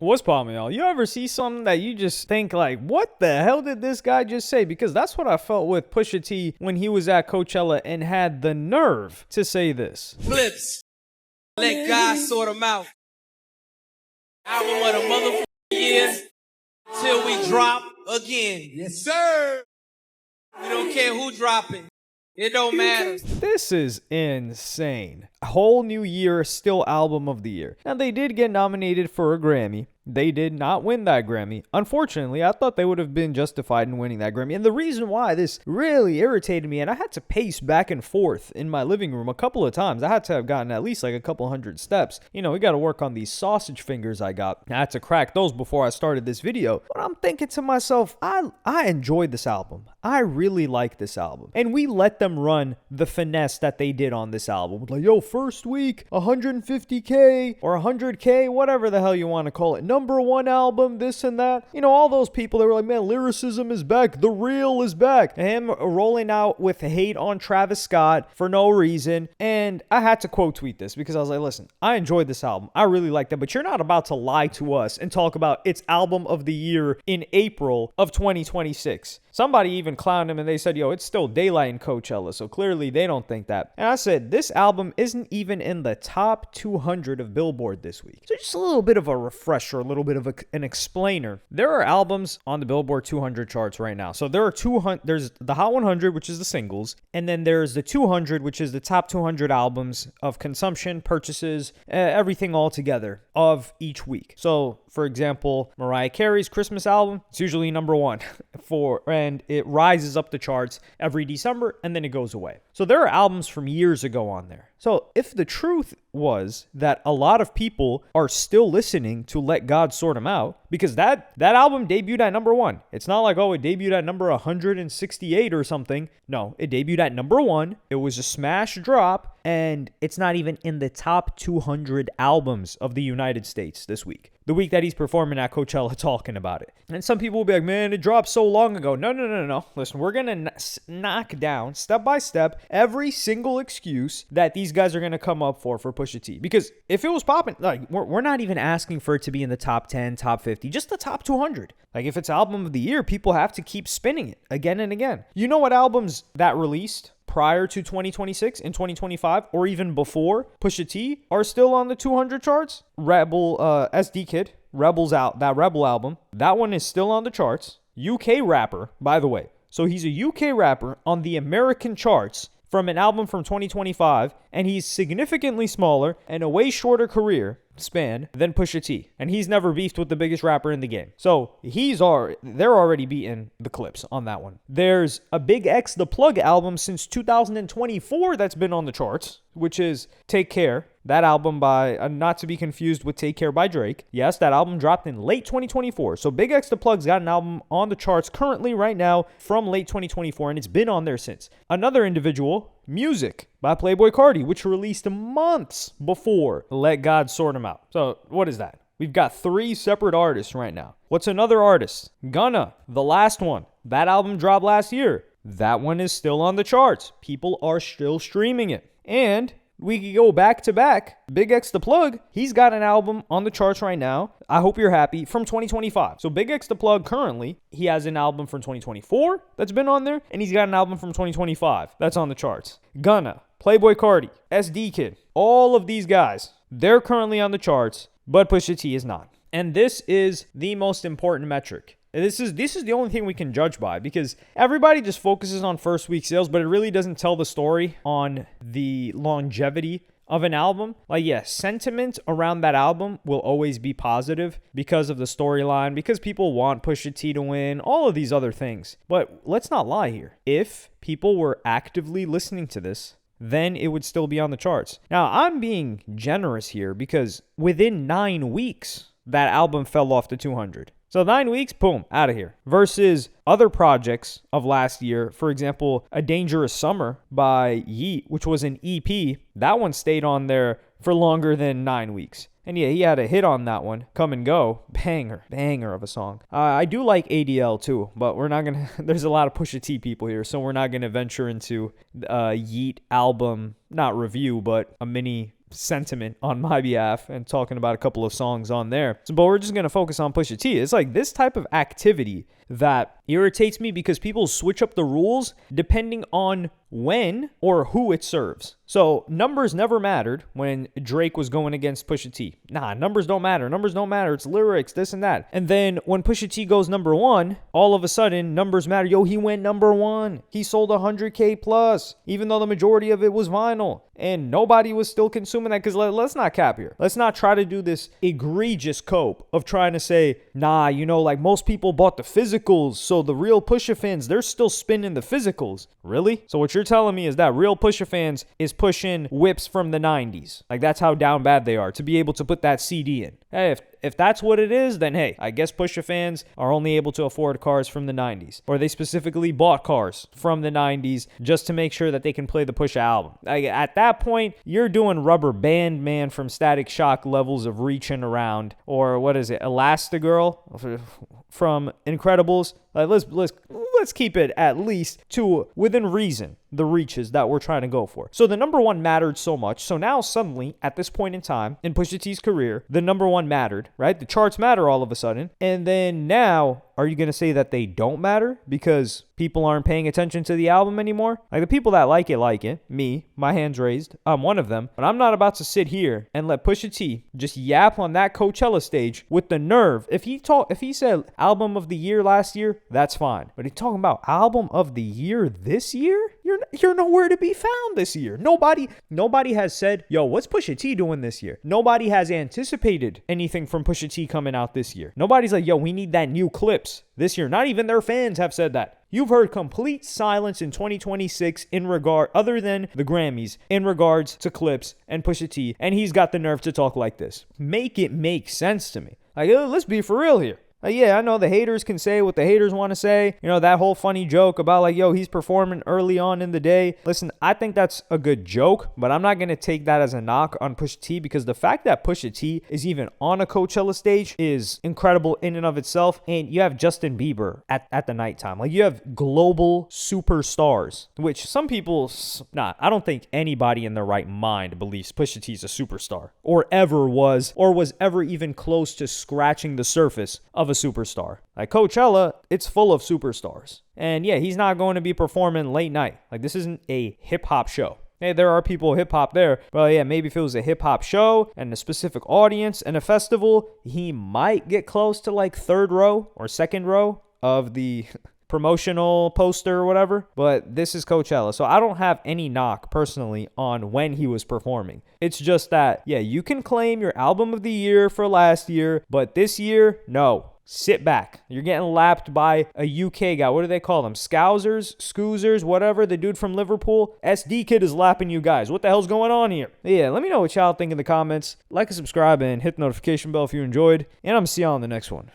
What's poppin', y'all? You ever see something that you just think like, what the hell did this guy just say? Because that's what I felt with Pusha T when he was at Coachella and had the nerve to say this. Flips. Let God sort them out. Album of the motherfucking year till we drop again. Yes, sir. We don't care who dropping. It don't matter. This is insane. A whole new year, still album of the year. Now, they did get nominated for a Grammy. They did not win that Grammy. Unfortunately, I thought they would have been justified in winning that Grammy. And the reason why this really irritated me, and I had to pace back and forth in my living room a couple of times. I had to have gotten at least like a couple hundred steps. You know, we got to work on these sausage fingers I got. I had to crack those before I started this video. But I'm thinking to myself, I enjoyed this album. I really like this album. And we let them run the finesse that they did on this album. Like, yo, first week, 150K or 100K, whatever the hell you want to call it. #1 album, this and that. You know, all those people that were like, man, lyricism is back. The real is back. Him rolling out with hate on Travis Scott for no reason. And I had to quote tweet this because I was like, listen, I enjoyed this album. I really like that. But you're not about to lie to us and talk about its album of the year in April of 2026. Somebody even clowned him and they said, yo, it's still daylight in Coachella. So clearly they don't think that. And I said, this album isn't even in the top 200 of Billboard this week. So just a little bit of a refresher, a little bit of an explainer. There are albums on the Billboard 200 charts right now. So there are 200, there's the Hot 100, which is the singles. And then there's the 200, which is the top 200 albums of consumption, purchases, everything all together of each week. So for example, Mariah Carey's Christmas album, it's usually #1 and it rises up the charts every December and then it goes away. So there are albums from years ago on there. So if the truth was that a lot of people are still listening to Let God Sort 'Em Out, because that album debuted at #1. It's not like, oh, it debuted at number 168 or something. No, it debuted at #1. It was a smash drop, and it's not even in the top 200 albums of the United States this week. The week that he's performing at Coachella talking about it. And some people will be like, man, it dropped so long ago. No. Listen, we're going to knock down step by step every single excuse that these guys are going to come up for Pusha T. Because if it was popping, like, we're not even asking for it to be in the top 10, top 50, just the top 200. Like, if it's album of the year, people have to keep spinning it again and again. You know what albums that released prior to 2026 and 2025 or even before Pusha T are still on the 200 charts? Rebel, SD Kid, Rebel's out, that Rebel album, that one is still on the charts. UK rapper, by the way. So he's a UK rapper on the American charts from an album from 2025, and he's significantly smaller and a way shorter career span than Pusha T. And he's never beefed with the biggest rapper in the game. So they're already beating the clips on that one. There's a Big X The Plug album since 2024 that's been on the charts, which is Take Care. That album by, not to be confused with Take Care by Drake. Yes, that album dropped in late 2024. So Big X The Plug's got an album on the charts currently right now from late 2024, and it's been on there since. Another individual, Music by Playboi Carti, which released months before Let God Sort 'Em Out. So what is that? We've got 3 separate artists right now. What's another artist? Gunna, the last one. That album dropped last year. That one is still on the charts. People are still streaming it. And we could go back to back. Big X The Plug, he's got an album on the charts right now. I hope you're happy, from 2025. So Big X The Plug currently, he has an album from 2024 that's been on there, and he's got an album from 2025 that's on the charts. Gunna, Playboi Carti, SD Kid, all of these guys, they're currently on the charts, but Pusha T is not. And this is the most important metric. This is the only thing we can judge by, because everybody just focuses on first week sales, but it really doesn't tell the story on the longevity of an album. Like, yes, sentiment around that album will always be positive because of the storyline, because people want Pusha T to win, all of these other things. But let's not lie here. If people were actively listening to this, then it would still be on the charts. Now, I'm being generous here because within 9 weeks, that album fell off to 200. So 9 weeks, boom, out of here. Versus other projects of last year, for example, A Dangerous Summer by Yeat, which was an EP. That one stayed on there for longer than 9 weeks. And yeah, he had a hit on that one. Come and Go. Banger of a song. I do like ADL too, but we're not going to... There's a lot of Pusha T people here, so we're not going to venture into Yeat album, not review, but a mini sentiment on my behalf and talking about a couple of songs on there. But we're just going to focus on Pusha T. It's like this type of activity that irritates me because people switch up the rules depending on when or who it serves. So numbers never mattered when Drake was going against Pusha T. Nah, numbers don't matter. Numbers don't matter. It's lyrics, this and that. And then when Pusha T goes number one, all of a sudden numbers matter. Yo, he went number one. He sold 100K plus, even though the majority of it was vinyl. And nobody was still consuming that because let's not cap here. Let's not try to do this egregious cope of trying to say, nah, like most people bought the physicals, so the real Pusha fans, they're still spinning the physicals. Really? So what you're telling me is that real Pusha fans is pushing whips from the 90s. Like that's how down bad they are to be able to put that CD in. Hey, if that's what it is, then hey, I guess Pusha fans are only able to afford cars from the 90s. Or they specifically bought cars from the 90s just to make sure that they can play the Pusha album. Like, at that point, you're doing Rubber Band Man from Static Shock levels of reaching around. Or what is it, Elastigirl from Incredibles. Like, let's keep it at least to within reason, the reaches that we're trying to go for. So the number one mattered so much. So now suddenly, at this point in time in Pusha T's career, the number one mattered, right? The charts matter all of a sudden. And then now, are you going to say that they don't matter because people aren't paying attention to the album anymore? Like the people that like it. Me, my hands raised. I'm one of them. But I'm not about to sit here and let Pusha T just yap on that Coachella stage with the nerve. If he said album of the year last year, that's fine. But he's talking about album of the year this year? You're nowhere to be found this year. Nobody has said, yo, what's Pusha T doing this year? Nobody has anticipated anything from Pusha T coming out this year. Nobody's like, yo, we need that new Clips this year. Not even their fans have said that. You've heard complete silence in 2026 other than the Grammys, in regards to Clips and Pusha T, and he's got the nerve to talk like this. Make it make sense to me. Like, let's be for real here. Yeah, I know the haters can say what the haters want to say. That whole funny joke about like, yo, he's performing early on in the day. Listen, I think that's a good joke, but I'm not going to take that as a knock on Pusha T because the fact that Pusha T is even on a Coachella stage is incredible in and of itself. And you have Justin Bieber at the nighttime. Like you have global superstars, which some people, I don't think anybody in their right mind believes Pusha T is a superstar or was ever even close to scratching the surface of a superstar. Like Coachella, it's full of superstars. And yeah, he's not going to be performing late night. Like this isn't a hip hop show. Hey, there are people hip hop there. Well, yeah, maybe if it was a hip hop show and a specific audience and a festival, he might get close to like third row or second row of the promotional poster or whatever, but this is Coachella. So I don't have any knock personally on when he was performing. It's just that, yeah, you can claim your album of the year for last year, but this year, no. Sit back. You're getting lapped by a UK guy. What do they call them? Scoozers, whatever. The dude from Liverpool. SD Kid is lapping you guys. What the hell's going on here? Yeah, let me know what y'all think in the comments. Like and subscribe and hit the notification bell if you enjoyed. And I'm going to see y'all on the next one.